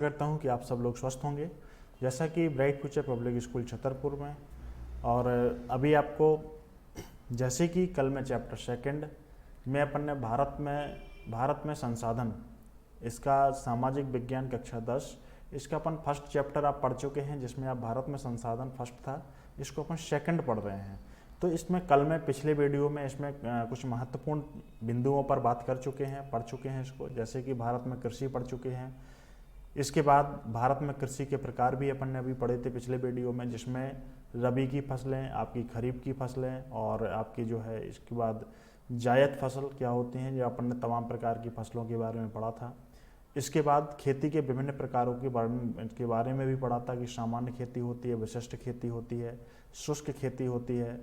करता हूं कि आप सब लोग स्वस्थ होंगे। जैसा कि bright future public school Chhatarpur में, और अभी आपको जैसे कि कल में चैप्टर सेकंड में अपन ने भारत में संसाधन, इसका सामाजिक विज्ञान कक्षा 10, इसका अपन फर्स्ट चैप्टर आप पढ़ चुके हैं, जिसमें आप भारत में संसाधन फर्स्ट था, इसको अपन सेकंड पढ़ रहे हैं। तो इसमें कल में पिछले वीडियो में इसमें कुछ महत्वपूर्ण बिंदुओं पर बात कर चुके हैं, पढ़ चुके हैं इसको। जैसे कि भारत में कृषि पढ़ चुके हैं। इसके बाद भारत में कृषि के प्रकार भी अपन ने अभी पढ़े थे पिछले वीडियो में, जिसमें रबी की फसलें, आपकी खरीफ की फसलें, और आपकी जो है इसके बाद जायद फसल क्या होती हैं, जो अपन ने तमाम प्रकार की फसलों के बारे में पढ़ा था। इसके बाद खेती के विभिन्न प्रकारों के बारे में भी पढ़ा था कि सामान्य खेती होती है, विशिष्ट खेती होती है, शुष्क खेती होती है,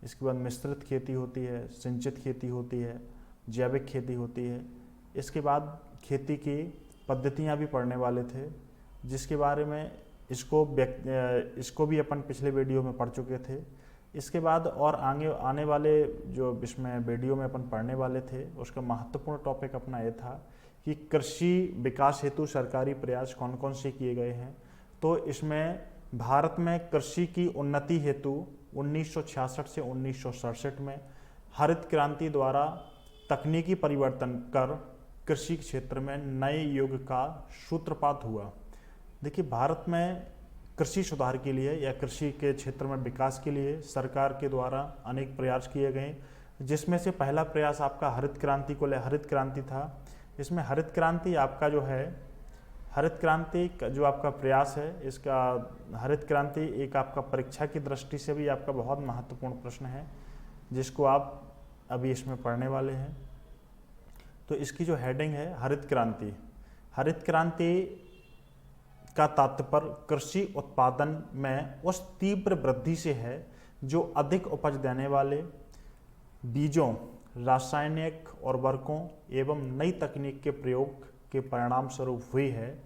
इसके बाद मिश्रित खेती होती है, सिंचित खेती होती है, जैविक खेती होती है। इसके बाद खेती की पद्धतियाँ भी पढ़ने वाले थे, जिसके बारे में इसको भी अपन पिछले वीडियो में पढ़ चुके थे। इसके बाद और आगे आने वाले जो इसमें वीडियो में अपन पढ़ने वाले थे, उसका महत्वपूर्ण टॉपिक अपना ये था कि कृषि विकास हेतु सरकारी प्रयास कौन कौन से किए गए हैं। तो इसमें भारत में कृषि की उन्नति हेतु 1966 से 1967 में हरित क्रांति द्वारा तकनीकी परिवर्तन कर कृषि क्षेत्र में नए युग का सूत्रपात हुआ। देखिए, भारत में कृषि सुधार के लिए या कृषि के क्षेत्र में विकास के लिए सरकार के द्वारा अनेक प्रयास किए गए, जिसमें से पहला प्रयास आपका हरित क्रांति था। इसमें हरित क्रांति आपका जो है, हरित क्रांति का जो आपका प्रयास है, इसका हरित क्रांति एक आपका परीक्षा की दृष्टि से भी आपका बहुत महत्वपूर्ण प्रश्न है, जिसको आप अभी इसमें पढ़ने वाले हैं। तो इसकी जो हेडिंग है हरित क्रांति, हरित क्रांति का तात्पर्य कृषि उत्पादन में उस तीव्र वृद्धि से है जो अधिक उपज देने वाले बीजों, रासायनिक उर्वरकों एवं नई तकनीक के प्रयोग के परिणाम स्वरूप हुई है।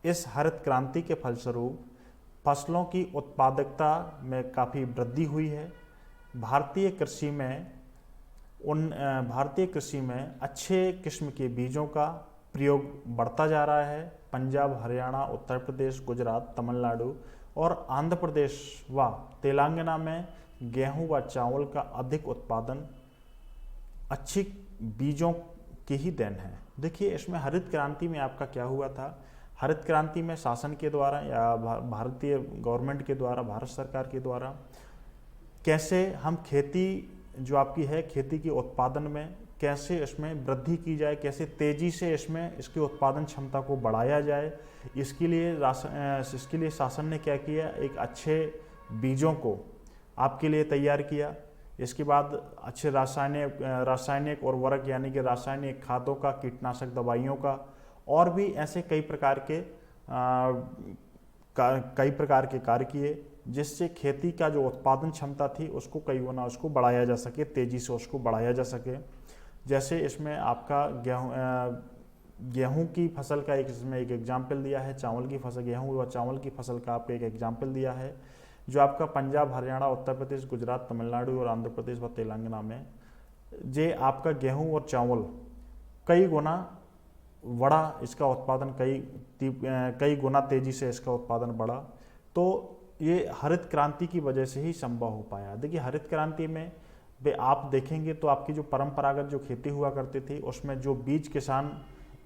इस हरित क्रांति के फलस्वरूप फसलों की उत्पादकता में काफ़ी वृद्धि हुई है। भारतीय कृषि में अच्छे किस्म के बीजों का प्रयोग बढ़ता जा रहा है। पंजाब, हरियाणा, उत्तर प्रदेश, गुजरात, तमिलनाडु और आंध्र प्रदेश व तेलंगाना में गेहूं व चावल का अधिक उत्पादन अच्छी बीजों की ही देन है। देखिए, इसमें हरित क्रांति में आपका क्या हुआ था, हरित क्रांति में शासन के द्वारा या भारतीय गवर्नमेंट के द्वारा, भारत सरकार के द्वारा कैसे हम खेती जो आपकी है, खेती के उत्पादन में कैसे इसमें वृद्धि की जाए, कैसे तेज़ी से इसकी उत्पादन क्षमता को बढ़ाया जाए, इसके लिए शासन ने क्या किया, एक अच्छे बीजों को आपके लिए तैयार किया। इसके बाद अच्छे रासायनिक उर्वरक यानी कि रासायनिक खादों का, कीटनाशक दवाइयों का, और भी ऐसे कई प्रकार के कार्य किए, जिससे खेती का जो उत्पादन क्षमता थी उसको कई गुना उसको बढ़ाया जा सके, तेज़ी से उसको बढ़ाया जा सके। जैसे इसमें आपका गेहूं की फसल का इसमें एक एग्जाम्पल दिया है, चावल की फसल, गेहूं व चावल की फसल का आपको एक एग्जाम्पल दिया है, जो आपका पंजाब, हरियाणा, उत्तर प्रदेश, गुजरात, तमिलनाडु और आंध्र प्रदेश व तेलंगाना में जे आपका गेहूं और चावल कई गुना बढ़ा, इसका उत्पादन कई गुना तेज़ी से इसका उत्पादन बढ़ा। तो ये हरित क्रांति की वजह से ही संभव हो पाया। देखिए, हरित क्रांति में आप देखेंगे तो आपकी जो परंपरागत जो खेती हुआ करती थी, उसमें जो बीज किसान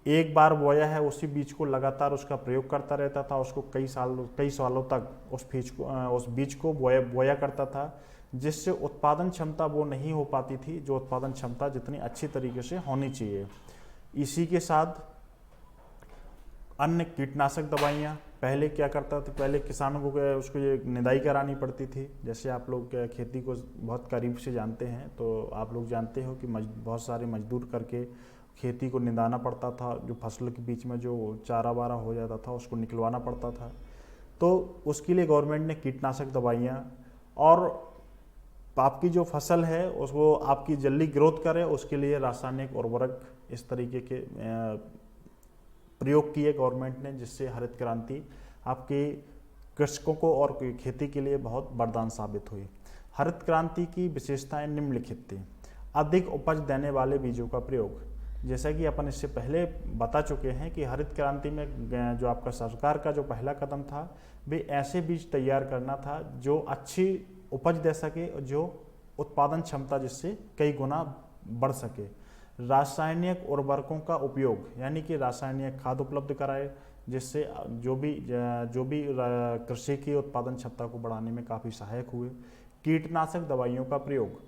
एक बार बोया है, उसी बीज को लगातार उसका प्रयोग करता रहता था, उसको कई सालों तक उस बीज को बोया करता था, जिससे उत्पादन क्षमता वो नहीं हो पाती थी जो उत्पादन क्षमता जितनी अच्छी तरीके से होनी चाहिए। इसी के साथ अन्य कीटनाशक दवाइयाँ, पहले क्या करता था, पहले किसानों को उसको ये निदाई करानी पड़ती थी। जैसे आप लोग खेती को बहुत करीब से जानते हैं, तो आप लोग जानते हो कि बहुत सारे मजदूर करके खेती को निदाना पड़ता था, जो फसल के बीच में जो चारा वारा हो जाता था उसको निकलवाना पड़ता था। तो उसके लिए गवर्नमेंट ने कीटनाशक दवाइयाँ, और आपकी जो फसल है उसको आपकी जल्दी ग्रोथ करे उसके लिए रासायनिक उर्वरक, इस तरीके के प्रयोग किए गवर्नमेंट ने, जिससे हरित क्रांति आपके कृषकों को और खेती के लिए बहुत वरदान साबित हुई। हरित क्रांति की विशेषताएं निम्नलिखित थी। अधिक उपज देने वाले बीजों का प्रयोग। जैसा कि अपन इससे पहले बता चुके हैं कि हरित क्रांति में जो आपका सरकार का जो पहला कदम था वे ऐसे बीज तैयार करना था जो अच्छी उपज दे सके और जो उत्पादन क्षमता जिससे कई गुना बढ़ सके। रासायनिक उर्वरकों का उपयोग यानी कि रासायनिक खाद उपलब्ध कराए जिससे जो भी कृषि की उत्पादन क्षमता को बढ़ाने में काफ़ी सहायक हुए। कीटनाशक दवाइयों का प्रयोग,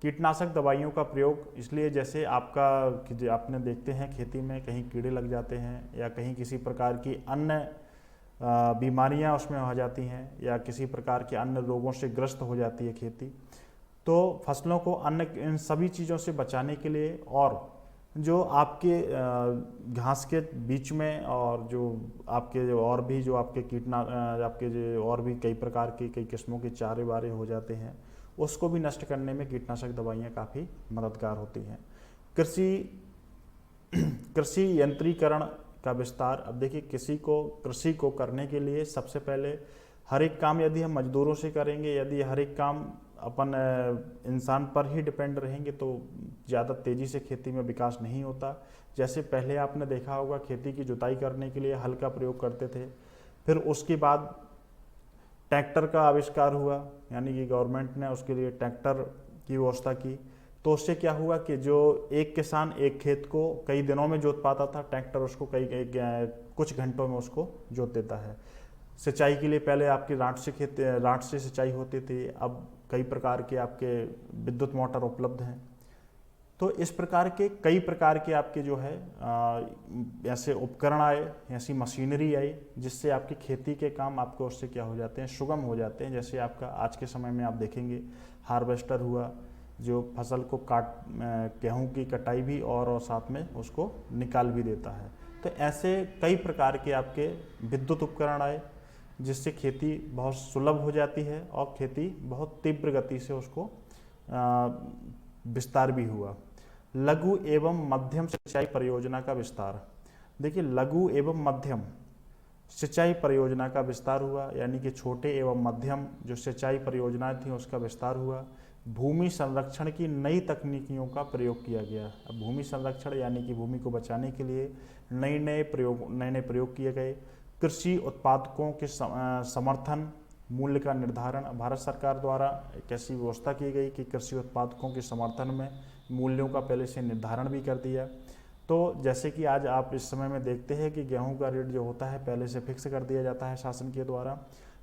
कीटनाशक दवाइयों का प्रयोग इसलिए जैसे आपने देखते हैं खेती में कहीं कीड़े लग जाते हैं या कहीं किसी प्रकार की अन्य बीमारियां उसमें हो जाती हैं या किसी प्रकार के अन्य रोगों से ग्रस्त हो जाती है खेती, तो फसलों को इन सभी चीज़ों से बचाने के लिए और जो आपके घास के बीच में और जो आपके और भी जो आपके आपके जो और भी कई प्रकार की कई किस्मों के चारे वारे हो जाते हैं उसको भी नष्ट करने में कीटनाशक दवाइयाँ काफ़ी मददगार होती हैं। कृषि यंत्रीकरण का विस्तार। अब देखिए कृषि को करने के लिए सबसे पहले हर एक काम यदि हम मजदूरों से करेंगे, यदि हर एक काम अपन इंसान पर ही डिपेंड रहेंगे तो ज़्यादा तेज़ी से खेती में विकास नहीं होता। जैसे पहले आपने देखा होगा खेती की जुताई करने के लिए हल का प्रयोग करते थे, फिर उसके बाद ट्रैक्टर का आविष्कार हुआ यानी कि गवर्नमेंट ने उसके लिए ट्रैक्टर की व्यवस्था की, तो उससे क्या हुआ कि जो एक किसान एक खेत को कई दिनों में जोत पाता था, ट्रैक्टर उसको कुछ घंटों में उसको जोत देता है। सिंचाई के लिए पहले आपकी राट से सिंचाई होती थी, अब कई प्रकार के आपके विद्युत मोटर उपलब्ध हैं। तो इस प्रकार के कई प्रकार के आपके जो है ऐसे उपकरण आए, ऐसी मशीनरी आई जिससे आपकी खेती के काम आपको उससे क्या हो जाते हैं, सुगम हो जाते हैं। जैसे आपका आज के समय में आप देखेंगे हार्वेस्टर हुआ जो फसल को गेहूं की कटाई भी और साथ में उसको निकाल भी देता है। तो ऐसे कई प्रकार के आपके विद्युत उपकरण आए जिससे खेती बहुत सुलभ हो जाती है और खेती बहुत तीव्र गति से उसको विस्तार भी हुआ। लघु एवं मध्यम सिंचाई परियोजना का विस्तार। देखिए लघु एवं मध्यम सिंचाई परियोजना का विस्तार हुआ यानी कि छोटे एवं मध्यम जो सिंचाई परियोजनाएं थी उसका विस्तार हुआ। भूमि संरक्षण की नई तकनीकियों का प्रयोग किया गया। अब भूमि संरक्षण यानी कि भूमि को बचाने के लिए नए नए प्रयोग किए गए। कृषि उत्पादकों के समर्थन मूल्य का निर्धारण। भारत सरकार द्वारा एक ऐसी व्यवस्था की गई कि कृषि उत्पादकों के समर्थन में मूल्यों का पहले से निर्धारण भी कर दिया। तो जैसे कि आज आप इस समय में देखते हैं कि गेहूं का रेट जो होता है पहले से फिक्स कर दिया जाता है शासन के द्वारा।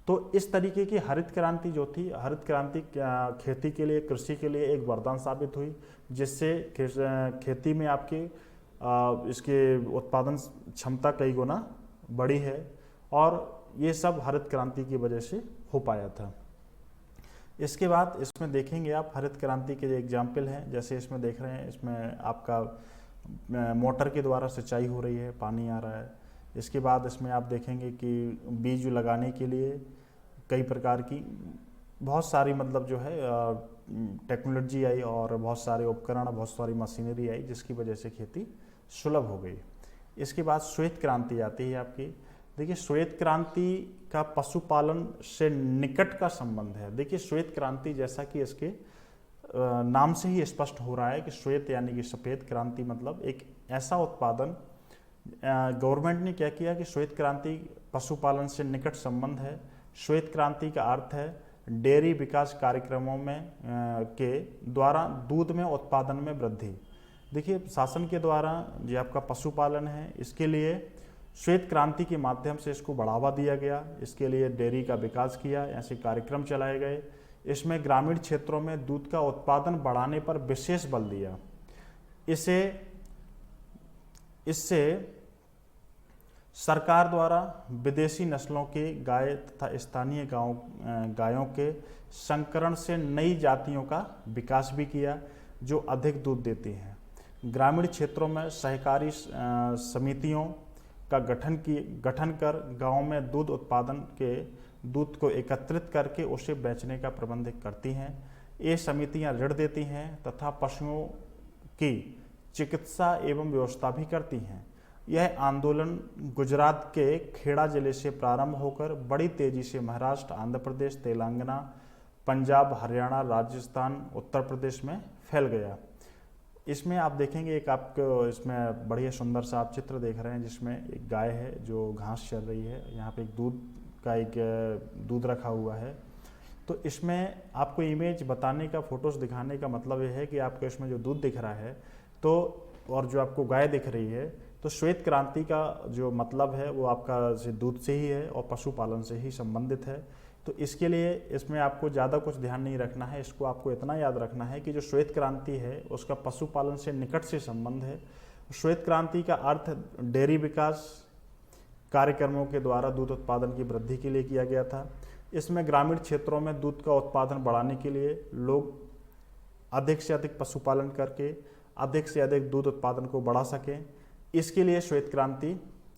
तो इस तरीके की हरित क्रांति जो थी, हरित क्रांति खेती के लिए, कृषि के लिए एक वरदान साबित हुई जिससे खेती में आपकी इसके उत्पादन क्षमता कई गुना बढ़ी है और ये सब हरित क्रांति की वजह से हो पाया था। इसके बाद इसमें देखेंगे आप हरित क्रांति के एग्जाम्पल हैं, जैसे इसमें देख रहे हैं, इसमें आपका मोटर के द्वारा सिंचाई हो रही है, पानी आ रहा है। इसके बाद इसमें आप देखेंगे कि बीज लगाने के लिए कई प्रकार की बहुत सारी मतलब जो है टेक्नोलॉजी आई और बहुत सारे उपकरण, बहुत सारी मशीनरी आई जिसकी वजह से खेती सुलभ हो गई। इसके बाद श्वेत क्रांति आती है आपकी। देखिए श्वेत क्रांति का पशुपालन से निकट का संबंध है। देखिए श्वेत क्रांति जैसा कि इसके नाम से ही स्पष्ट हो रहा है कि श्वेत यानी कि सफ़ेद, क्रांति मतलब एक ऐसा उत्पादन। गवर्नमेंट ने क्या किया कि श्वेत क्रांति पशुपालन से निकट संबंध है। श्वेत क्रांति का अर्थ है डेयरी विकास कार्यक्रमों में के द्वारा दूध में उत्पादन में वृद्धि। देखिए शासन के द्वारा जो आपका पशुपालन है इसके लिए श्वेत क्रांति के माध्यम से इसको बढ़ावा दिया गया, इसके लिए डेयरी का विकास किया, ऐसे कार्यक्रम चलाए गए। इसमें ग्रामीण क्षेत्रों में दूध का उत्पादन बढ़ाने पर विशेष बल दिया। इससे सरकार द्वारा विदेशी नस्लों के गाय तथा स्थानीय गायों के संकरण से नई जातियों का विकास भी किया जो अधिक दूध देती हैं। ग्रामीण क्षेत्रों में सहकारी समितियों का गठन कर गांव में दूध उत्पादन के दूध को एकत्रित करके उसे बेचने का प्रबंध करती हैं। ये समितियां ऋण देती हैं तथा पशुओं की चिकित्सा एवं व्यवस्था भी करती हैं। यह आंदोलन गुजरात के खेड़ा जिले से प्रारंभ होकर बड़ी तेजी से महाराष्ट्र, आंध्र प्रदेश, तेलंगाना, पंजाब, हरियाणा, राजस्थान, उत्तर प्रदेश में फैल गया इसमें आप देखेंगे एक आपको इसमें बढ़िया सुंदर सा आप चित्र देख रहे हैं जिसमें एक गाय है जो घास चर रही है। यहाँ पे एक दूध रखा हुआ है। तो इसमें आपको इमेज बताने का, फोटोज दिखाने का मतलब ये है कि आपको इसमें जो दूध दिख रहा है तो और जो आपको गाय दिख रही है, तो श्वेत क्रांति का जो मतलब है वो आपका दूध से ही है और पशुपालन से ही संबंधित है। तो इसके लिए इसमें आपको ज़्यादा कुछ ध्यान नहीं रखना है। इसको आपको इतना याद रखना है कि जो श्वेत क्रांति है उसका पशुपालन से निकट से संबंध है। श्वेत क्रांति का अर्थ डेयरी विकास कार्यक्रमों के द्वारा दूध उत्पादन की वृद्धि के लिए किया गया था। इसमें ग्रामीण क्षेत्रों में दूध का उत्पादन बढ़ाने के लिए लोग अधिक से अधिक पशुपालन करके अधिक से अधिक दूध उत्पादन को बढ़ा सकें, इसके लिए श्वेत क्रांति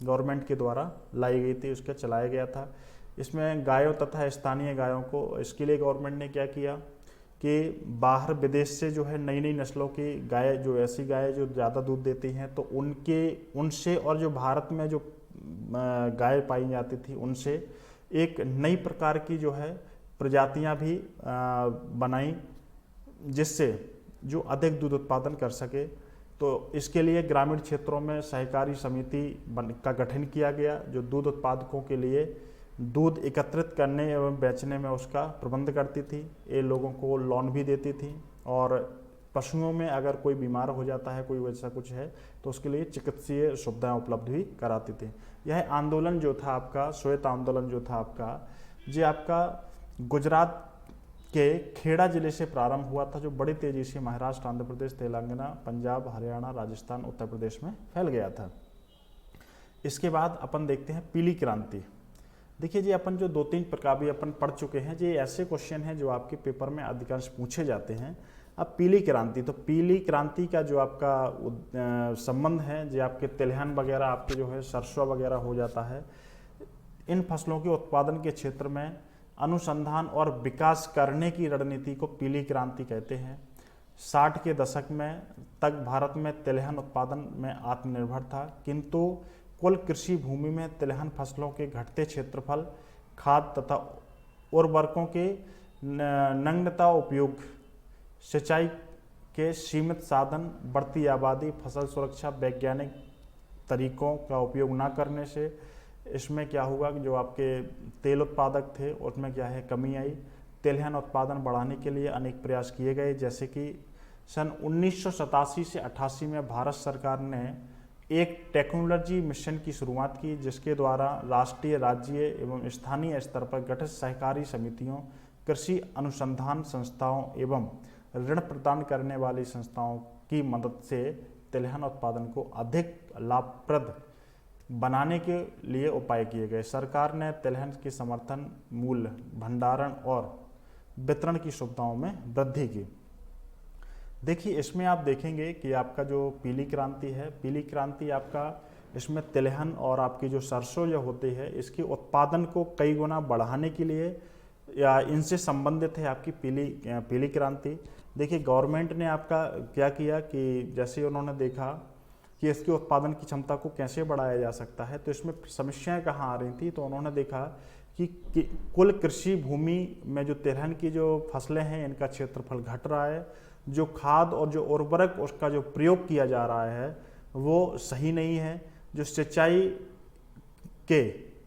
गवर्नमेंट के द्वारा लाई गई थी, उसका चलाया गया था। इसमें गायों तथा स्थानीय गायों को, इसके लिए गवर्नमेंट ने क्या किया कि बाहर विदेश से जो है नई नई नस्लों की गाय, जो ऐसी गाय जो ज़्यादा दूध देती हैं, तो उनसे और जो भारत में जो गाय पाई जाती थी उनसे एक नई प्रकार की जो है प्रजातियां भी बनाई, जिससे जो अधिक दूध उत्पादन कर सके। तो इसके लिए ग्रामीण क्षेत्रों में सहकारी समिति का गठन किया गया, जो दूध उत्पादकों के लिए दूध एकत्रित करने एवं बेचने में उसका प्रबंध करती थी। ये लोगों को लोन भी देती थी और पशुओं में अगर कोई बीमार हो जाता है, कोई वैसा कुछ है, तो उसके लिए चिकित्सीय सुविधाएं उपलब्ध भी कराती थी। यह आंदोलन जो था आपका, श्वेत आंदोलन जो था आपका, ये आपका गुजरात के खेड़ा जिले से प्रारंभ हुआ था, जो बड़ी तेजी से महाराष्ट्र, आंध्र प्रदेश, तेलंगाना, पंजाब, हरियाणा, राजस्थान, उत्तर प्रदेश में फैल गया था। इसके बाद अपन देखते हैं पीली क्रांति। देखिए जी, अपन जो 2-3 प्रकार भी अपन पढ़ चुके हैं, ये ऐसे क्वेश्चन हैं जो आपके पेपर में अधिकांश पूछे जाते हैं। अब पीली क्रांति, तो पीली क्रांति का जो आपका संबंध है, जो आपके तिलहन वगैरह, आपके जो है सरसों वगैरह हो जाता है, इन फसलों के उत्पादन के क्षेत्र में अनुसंधान और विकास करने की रणनीति को पीली क्रांति कहते हैं। 60 के दशक में तक भारत में तिलहन उत्पादन में आत्मनिर्भर था, किंतु कुल कृषि भूमि में तिलहन फसलों के घटते क्षेत्रफल, खाद तथा उर्वरकों के नगण्यता उपयोग, सिंचाई के सीमित साधन, बढ़ती आबादी, फसल सुरक्षा, वैज्ञानिक तरीकों का उपयोग न करने से इसमें क्या हुआ कि जो आपके तेल उत्पादक थे उसमें क्या है कमी आई। तिलहन उत्पादन बढ़ाने के लिए अनेक प्रयास किए गए, जैसे कि सन 1987 से 88 में भारत सरकार ने एक टेक्नोलॉजी मिशन की शुरुआत की, जिसके द्वारा राष्ट्रीय, राज्य एवं स्थानीय स्तर पर गठित सहकारी समितियों, कृषि अनुसंधान संस्थाओं एवं ऋण प्रदान करने वाली संस्थाओं की मदद से तिलहन उत्पादन को अधिक लाभप्रद बनाने के लिए उपाय किए गए। सरकार ने तिलहन के समर्थन मूल्य, भंडारण और वितरण की सुविधाओं में वृद्धि की। देखिए, इसमें आप देखेंगे कि आपका जो पीली क्रांति है, पीली क्रांति आपका इसमें तिलहन और आपकी जो सरसों जो होती है, इसके उत्पादन को कई गुना बढ़ाने के लिए या इनसे संबंधित है आपकी पीली क्रांति। देखिए, गवर्नमेंट ने आपका क्या किया कि जैसे उन्होंने देखा कि इसके उत्पादन की क्षमता को कैसे बढ़ाया जा सकता है, तो इसमें समस्याएं कहाँ आ रही थी, तो उन्होंने देखा कि कुल कृषि भूमि में जो तिलहन की जो फसलें हैं इनका क्षेत्रफल घट रहा है, जो खाद और जो उर्वरक उसका जो प्रयोग किया जा रहा है वो सही नहीं है, जो सिंचाई के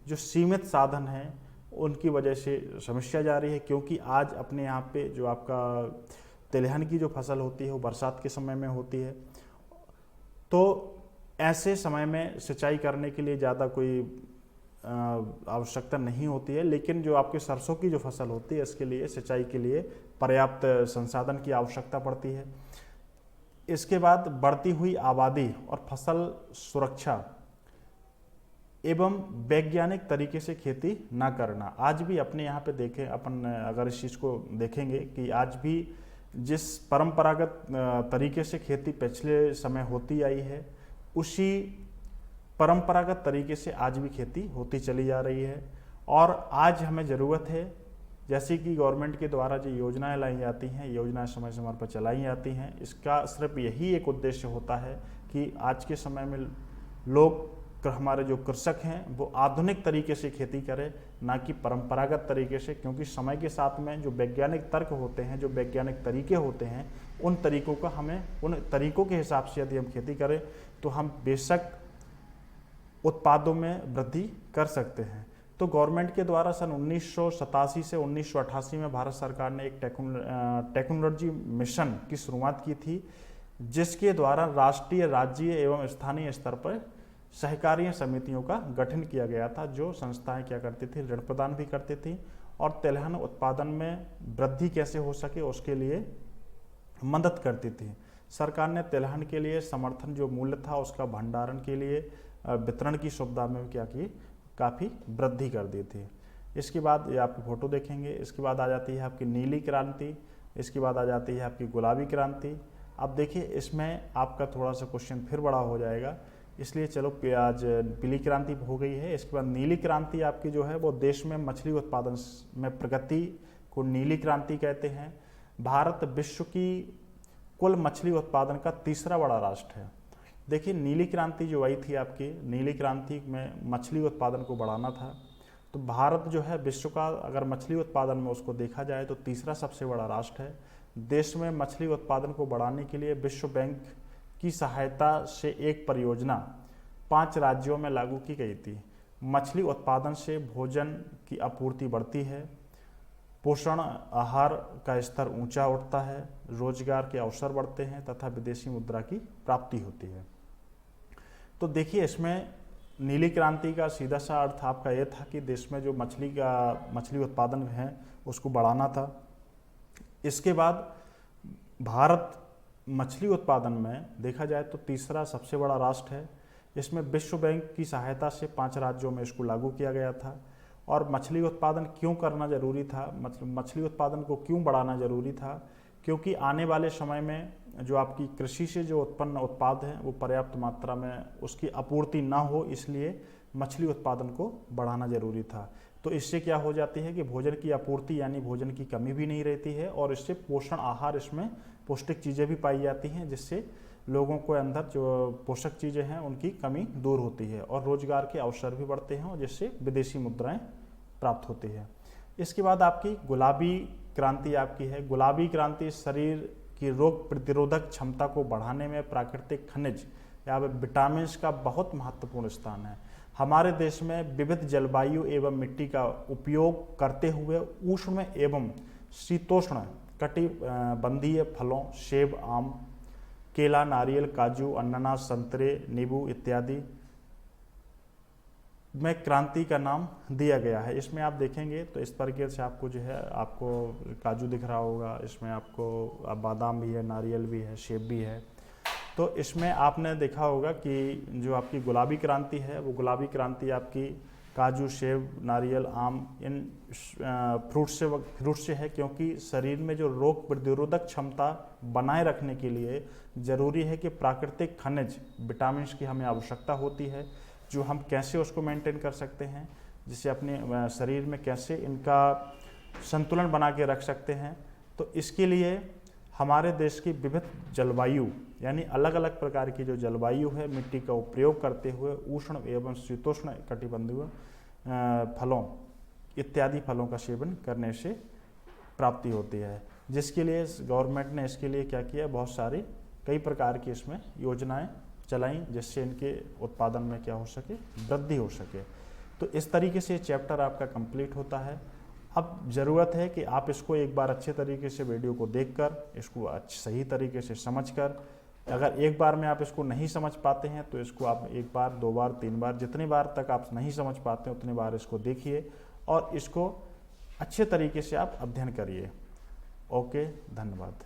जो सीमित साधन हैं उनकी वजह से समस्या जा रही है, क्योंकि आज अपने यहाँ पे जो आपका तिलहन की जो फसल होती है वो बरसात के समय में होती है, तो ऐसे समय में सिंचाई करने के लिए ज़्यादा कोई आवश्यकता नहीं होती है। लेकिन जो आपके सरसों की जो फसल होती है इसके लिए सिंचाई के लिए पर्याप्त संसाधन की आवश्यकता पड़ती है। इसके बाद बढ़ती हुई आबादी और फसल सुरक्षा एवं वैज्ञानिक तरीके से खेती ना करना। आज भी अपने यहाँ पे देखें, अपन अगर इस चीज़ को देखेंगे कि आज भी जिस परंपरागत तरीके से खेती पिछले समय होती आई है, उसी परंपरागत तरीके से आज भी खेती होती चली जा रही है। और आज हमें ज़रूरत है, जैसे कि गवर्नमेंट के द्वारा जो योजनाएं लाई जाती हैं, योजनाएं समय समय पर चलाई जाती हैं, इसका सिर्फ यही एक उद्देश्य होता है कि आज के समय में लोग हमारे जो कृषक हैं वो आधुनिक तरीके से खेती करें, ना कि परंपरागत तरीके से, क्योंकि समय के साथ में जो वैज्ञानिक तर्क होते हैं, जो वैज्ञानिक तरीके होते हैं, उन तरीकों का हमें, उन तरीकों के हिसाब से यदि हम खेती करें तो हम बेशक उत्पादों में वृद्धि कर सकते हैं। तो गवर्नमेंट के द्वारा सन 1987 से 1988 में भारत सरकार ने एक टेक्नोलॉजी मिशन की शुरुआत की थी, जिसके द्वारा राष्ट्रीय, राज्य एवं स्थानीय स्तर पर सहकारियों समितियों का गठन किया गया था, जो संस्थाएं क्या करती थी, ऋण प्रदान भी करती थी और तिलहन उत्पादन में वृद्धि कैसे हो सके उसके लिए मदद करती थी। सरकार ने तिलहन के लिए समर्थन जो मूल्य था उसका भंडारण के लिए वितरण की सुविधा में क्या की, काफ़ी वृद्धि कर दी थी। इसके बाद ये आपकी फोटो देखेंगे, इसके बाद आ जाती है आपकी नीली क्रांति, इसके बाद आ जाती है आपकी गुलाबी क्रांति। अब देखिए इसमें आपका थोड़ा सा क्वेश्चन फिर बड़ा हो जाएगा, इसलिए चलो आज पीली क्रांति हो गई है। इसके बाद नीली क्रांति आपकी जो है वो देश में मछली उत्पादन में प्रगति को नीली क्रांति कहते हैं। भारत विश्व की कुल मछली उत्पादन का तीसरा बड़ा राष्ट्र है। देखिए नीली क्रांति जो आई थी आपकी, नीली क्रांति में मछली उत्पादन को बढ़ाना था, तो भारत जो है विश्व का अगर मछली उत्पादन में उसको देखा जाए तो तीसरा सबसे बड़ा राष्ट्र है। देश में मछली उत्पादन को बढ़ाने के लिए विश्व बैंक की सहायता से एक परियोजना 5 राज्यों में लागू की गई थी। मछली उत्पादन से भोजन की आपूर्ति बढ़ती है, पोषण आहार का स्तर ऊंचा उठता है, रोजगार के अवसर बढ़ते हैं तथा विदेशी मुद्रा की प्राप्ति होती है। तो देखिए इसमें नीली क्रांति का सीधा सा अर्थ आपका ये था कि देश में जो मछली उत्पादन है उसको बढ़ाना था। इसके बाद भारत मछली उत्पादन में देखा जाए तो तीसरा सबसे बड़ा राष्ट्र है। इसमें विश्व बैंक की सहायता से 5 राज्यों में इसको लागू किया गया था। और मछली उत्पादन क्यों करना जरूरी था, मतलब मछली उत्पादन को क्यों बढ़ाना जरूरी था, क्योंकि आने वाले समय में जो आपकी कृषि से जो उत्पन्न उत्पाद हैं वो पर्याप्त मात्रा में उसकी आपूर्ति ना हो, इसलिए मछली उत्पादन को बढ़ाना जरूरी था। तो इससे क्या हो जाती है कि भोजन की आपूर्ति यानी भोजन की कमी भी नहीं रहती है और इससे पोषण आहार, इसमें पौष्टिक चीज़ें भी पाई जाती हैं, जिससे लोगों को अंदर जो पोषक चीज़ें हैं उनकी कमी दूर होती है और रोजगार के अवसर भी बढ़ते हैं और जिससे विदेशी मुद्राएं प्राप्त होती है। इसके बाद आपकी गुलाबी क्रांति आपकी है। गुलाबी क्रांति शरीर की रोग प्रतिरोधक क्षमता को बढ़ाने में प्राकृतिक खनिज या विटामिन का बहुत महत्वपूर्ण स्थान है। हमारे देश में विविध जलवायु एवं मिट्टी का उपयोग करते हुए उष्ण एवं शीतोष्ण कटिबंधीय फलों, सेब, आम, केला, नारियल, काजू, अनानास, संतरे, नींबू इत्यादि में क्रांति का नाम दिया गया है। इसमें आप देखेंगे तो इस तरीके से आपको जो है, आपको काजू दिख रहा होगा, इसमें आपको बादाम भी है, नारियल भी है, सेब भी है। तो इसमें आपने देखा होगा कि जो आपकी गुलाबी क्रांति है वो गुलाबी क्रांति आपकी काजू, सेब, नारियल, आम इन फ्रूट से है, क्योंकि शरीर में जो रोग प्रतिरोधक क्षमता बनाए रखने के लिए ज़रूरी है कि प्राकृतिक खनिज विटामिन की हमें आवश्यकता होती है, जो हम कैसे उसको मेंटेन कर सकते हैं, जिससे अपने शरीर में कैसे इनका संतुलन बना के रख सकते हैं। तो इसके लिए हमारे देश की विविध जलवायु यानी अलग अलग प्रकार की जो जलवायु है, मिट्टी का उपयोग करते हुए उष्ण एवं शीतोष्ण कटिबंधीय फलों इत्यादि फलों का सेवन करने से प्राप्ति होती है, जिसके लिए गवर्नमेंट ने इसके लिए क्या किया, बहुत सारी कई प्रकार की इसमें योजनाएं चलाई, जिससे इनके उत्पादन में क्या हो सके, वृद्धि हो सके। तो इस तरीके से चैप्टर आपका कंप्लीट होता है। अब ज़रूरत है कि आप इसको एक बार अच्छे तरीके से वीडियो को देखकर इसको सही तरीके से समझकर, अगर एक बार में आप इसको नहीं समझ पाते हैं तो इसको आप 1 बार, 2 बार, 3 बार, जितनी बार तक आप नहीं समझ पाते हैं उतनी बार इसको देखिए और इसको अच्छे तरीके से आप अध्ययन करिए। ओके, धन्यवाद।